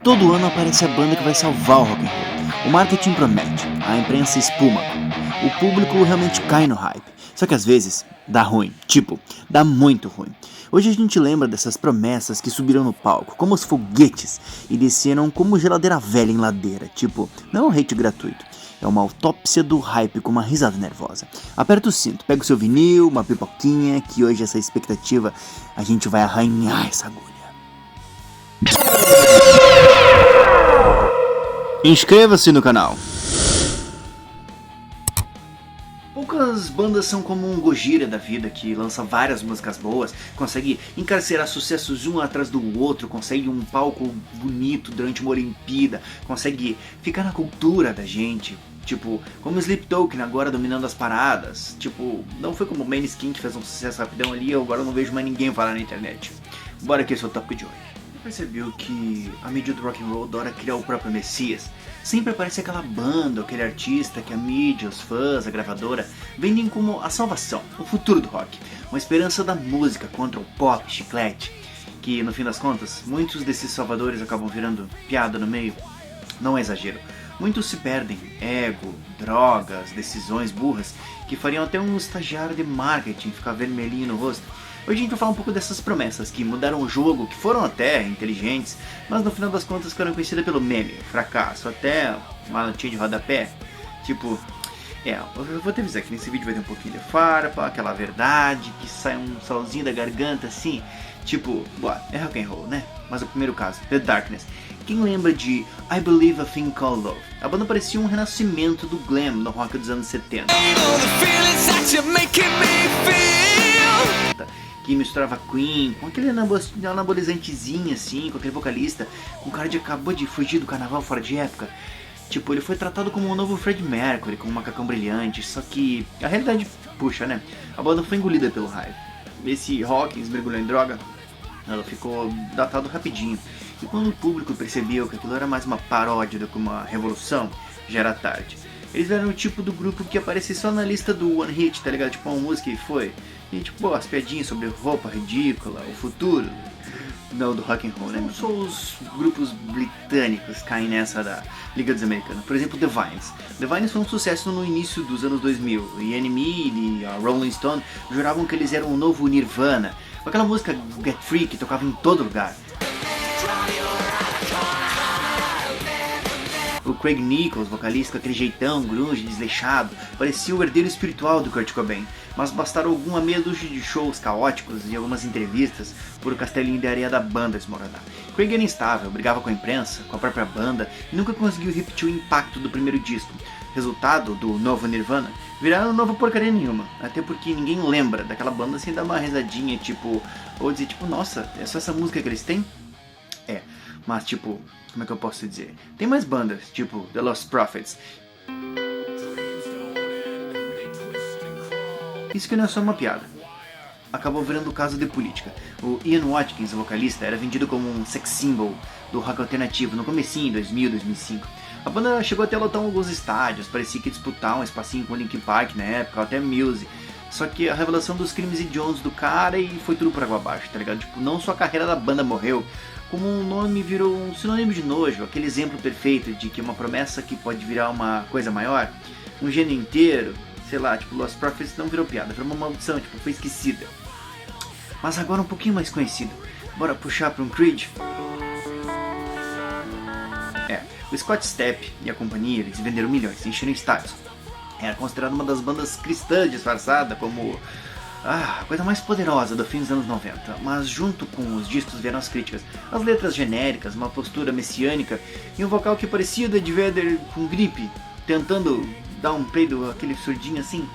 Todo ano aparece a banda que vai salvar o rock and roll. O marketing promete, a imprensa espuma. O público realmente cai no hype. Só que às vezes dá ruim, dá muito ruim. Hoje a gente lembra dessas promessas que subiram no palco, como os foguetes, e desceram como geladeira velha em ladeira. Não é um hate gratuito. É uma autópsia do hype com uma risada nervosa. Aperta o cinto, pega o seu vinil, uma pipoquinha, que hoje essa expectativa a gente vai arranhar essa agulha. Inscreva-se no canal. Poucas bandas são como um Gojira da vida, que lança várias músicas boas, consegue encarcerar sucessos um atrás do outro, consegue um palco bonito durante uma Olimpíada, consegue ficar na cultura da gente. Como o Sleep Token agora dominando as paradas. Não foi como o Maneskin que fez um sucesso rapidão ali, eu agora não vejo mais ninguém falar na internet. Bora que esse é o tópico de hoje. Percebeu que a mídia do rock and roll adora criar o próprio Messias? Sempre aparece aquela banda, aquele artista que a mídia, os fãs, a gravadora vendem como a salvação, o futuro do rock, uma esperança da música contra o pop, chiclete, que no fim das contas, muitos desses salvadores acabam virando piada no meio. Não é exagero. Muitos se perdem, ego, drogas, decisões burras, que fariam até um estagiário de marketing ficar vermelhinho no rosto. Hoje a gente vai falar um pouco dessas promessas que mudaram o jogo, que foram até inteligentes, mas no final das contas ficaram conhecidas pelo meme, fracasso, até uma notinha de rodapé. Eu vou te avisar que nesse vídeo vai ter um pouquinho de farpa, aquela verdade, que sai um solzinho da garganta assim, é rock and roll, né? Mas o primeiro caso, The Darkness. Quem lembra de I Believe a Thing Called Love? A banda parecia um renascimento do glam no rock dos anos 70. Que misturava Queen com aquele anabolizantezinho assim, com aquele vocalista, um cara que acabou de fugir do carnaval fora de época. Ele foi tratado como um novo Freddie Mercury, com um macacão brilhante, só que a realidade puxa, né? A banda foi engolida pelo hype. Esse Hawkins mergulhou em droga, ela ficou datado rapidinho. E quando o público percebeu que aquilo era mais uma paródia do que uma revolução, já era tarde. Eles eram o tipo do grupo que aparecia só na lista do One Hit, tá ligado? Uma música e foi. E as piadinhas sobre roupa ridícula, o futuro, não do rock and roll, né? Só os grupos britânicos caem nessa da Liga dos Americanos. Por exemplo, The Vines. The Vines foi um sucesso no início dos anos 2000. E NME e a Rolling Stone juravam que eles eram o novo Nirvana. Com aquela música Get Free que tocava em todo lugar. O Craig Nichols, vocalista com aquele jeitão grunge, desleixado, parecia o herdeiro espiritual do Kurt Cobain, mas bastaram alguma meia dúzia de shows caóticos e algumas entrevistas por o castelinho de areia da banda desmoronar. Craig era instável, brigava com a imprensa, com a própria banda e nunca conseguiu repetir o impacto do primeiro disco. Resultado do novo Nirvana, viraram nova porcaria nenhuma, até porque ninguém lembra daquela banda sem dar uma risadinha, ou dizer nossa, é só essa música que eles têm? Mas como é que eu posso dizer? Tem mais bandas, The Lost Prophets. Isso que não é só uma piada. Acabou virando caso de política. O Ian Watkins, o vocalista, era vendido como um sex symbol do rock alternativo no comecinho, em 2000, 2005. A banda chegou até a lotar alguns estádios, parecia que ia disputar um espacinho com o Linkin Park na época, até Muse. Só que a revelação dos crimes hediondos do cara e foi tudo por água abaixo, tá ligado? Não só a carreira da banda morreu, como um nome virou um sinônimo de nojo, aquele exemplo perfeito de que uma promessa que pode virar uma coisa maior, um gênero inteiro, Lost Prophets não virou piada, virou uma maldição, foi esquecida. Mas agora um pouquinho mais conhecido, bora puxar para um Creed? O Scott Stapp e a companhia, eles venderam milhões, encheram estádios. Era considerado uma das bandas cristãs disfarçada como a coisa mais poderosa do fim dos anos 90, mas junto com os discos vieram as críticas, as letras genéricas, uma postura messiânica e um vocal que parecia do Ed Vedder com gripe, tentando dar um peido, aquele surdinho assim.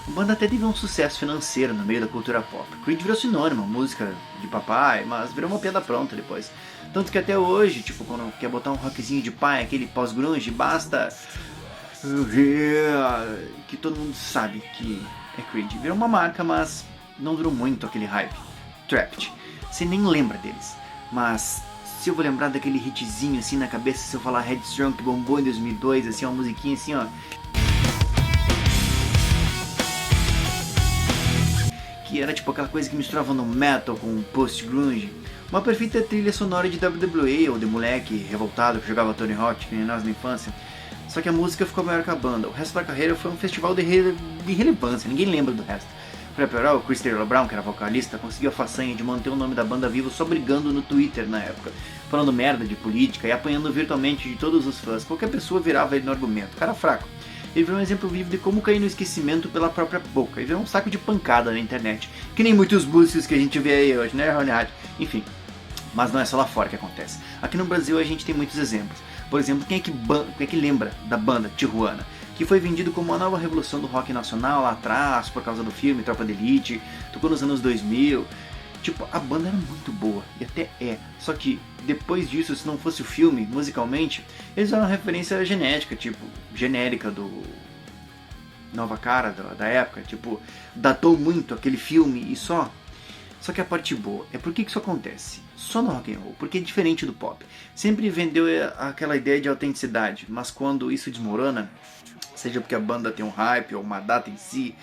A banda até teve um sucesso financeiro no meio da cultura pop. Creed virou sinônimo, música de papai, mas virou uma piada pronta depois. Tanto que até hoje, quando quer botar um rockzinho de pai, aquele pós-grunge, basta que todo mundo sabe que é Creed. Virou uma marca, mas não durou muito aquele hype. Trapped. Você nem lembra deles. Mas se eu vou lembrar daquele hitzinho assim na cabeça, se eu falar Headstrong que bombou em 2002, assim, uma musiquinha assim, que era aquela coisa que misturava no metal com post-grunge. Uma perfeita trilha sonora de WWE ou de moleque revoltado que jogava Tony Hawk, que nem nós na infância. Só que a música ficou maior que a banda. O resto da carreira foi um festival de relevância, ninguém lembra do resto. Pra piorar, o Chris Taylor Brown, que era vocalista, conseguiu a façanha de manter o nome da banda vivo só brigando no Twitter na época, falando merda de política e apanhando virtualmente de todos os fãs. Qualquer pessoa virava ele no argumento, cara fraco. Ele virou um exemplo vivo de como cair no esquecimento pela própria boca e virou um saco de pancada na internet, que nem muitos músicos que a gente vê aí hoje, né, Ronald? Enfim, mas não é só lá fora que acontece. Aqui no Brasil a gente tem muitos exemplos. Por exemplo, quem é que lembra da banda Tijuana? Que foi vendido como uma nova revolução do rock nacional lá atrás, por causa do filme Tropa de Elite, tocou nos anos 2000. Tipo, a banda era muito boa, e até é. Só que, depois disso, se não fosse o filme, musicalmente, eles eram uma referência genérica do Nova Cara da época. Tipo, datou muito aquele filme e só. Só que a parte boa é por que isso acontece? Só no rock and roll, porque é diferente do pop. Sempre vendeu aquela ideia de autenticidade, mas quando isso desmorona, seja porque a banda tem um hype ou uma data em si,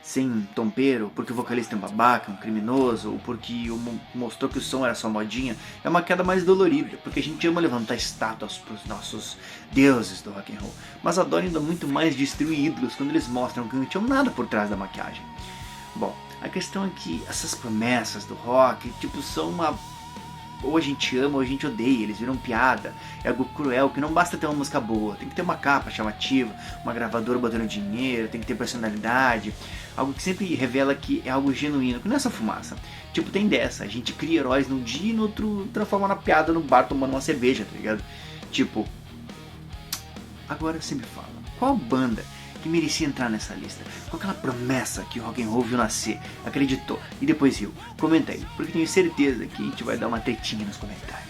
sem tompeiro, porque o vocalista é um babaca, um criminoso, ou porque mostrou que o som era só modinha, é uma queda mais dolorida, porque a gente ama levantar estátuas para os nossos deuses do rock and roll, mas adora ainda muito mais destruir ídolos quando eles mostram que não tinham nada por trás da maquiagem. Bom, a questão é que essas promessas do rock, são uma... ou a gente ama ou a gente odeia, eles viram piada, é algo cruel, que não basta ter uma música boa, tem que ter uma capa chamativa, uma gravadora botando dinheiro, tem que ter personalidade, algo que sempre revela que é algo genuíno, que não é essa fumaça. Tem dessa, a gente cria heróis num dia e no outro transforma na piada no bar tomando uma cerveja, tá ligado? Agora você me fala, qual banda que merecia entrar nessa lista? Com aquela promessa que o rock and roll viu nascer, acreditou e depois riu? Comenta aí, porque tenho certeza que a gente vai dar uma tretinha nos comentários.